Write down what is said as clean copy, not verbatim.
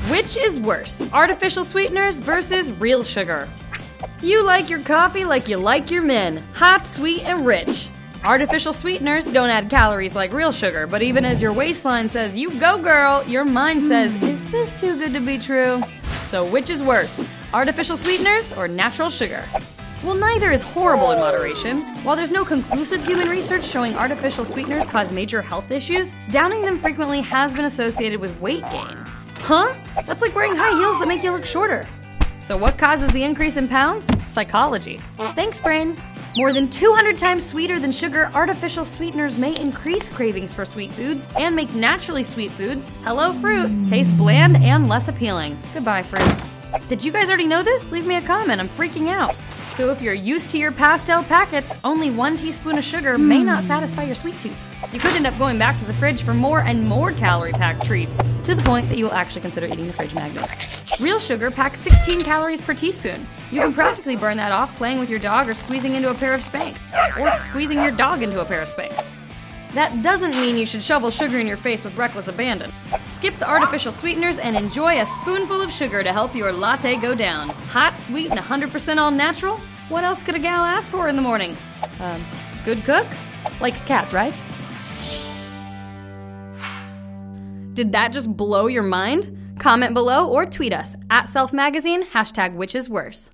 Which is worse, artificial sweeteners versus real sugar? You like your coffee like you like your men, hot, sweet, and rich. Artificial sweeteners don't add calories like real sugar, but even as your waistline says, you go girl, your mind says, is this too good to be true? So which is worse, artificial sweeteners or natural sugar? Well, neither is horrible in moderation. While there's no conclusive human research showing artificial sweeteners cause major health issues, downing them frequently has been associated with weight gain. Huh? That's like wearing high heels that make you look shorter. So what causes the increase in pounds? Psychology. Thanks, brain. More than 200 times sweeter than sugar, artificial sweeteners may increase cravings for sweet foods and make naturally sweet foods, hello fruit, taste bland and less appealing. Goodbye, fruit. Did you guys already know this? Leave me a comment, I'm freaking out. So if you're used to your pastel packets, only 1 teaspoon of sugar may not satisfy your sweet tooth. You could end up going back to the fridge for more and more calorie-packed treats, to the point that you will actually consider eating the fridge magnets. Real sugar packs 16 calories per teaspoon. You can practically burn that off playing with your dog or squeezing into a pair of Spanx, or squeezing your dog into a pair of Spanx. That doesn't mean you should shovel sugar in your face with reckless abandon. Skip the artificial sweeteners and enjoy a spoonful of sugar to help your latte go down. Hot, sweet, and 100% all natural? What else could a gal ask for in the morning? Good cook? Likes cats, right? Did that just blow your mind? Comment below or tweet us @selfmagazine, #whichisworse.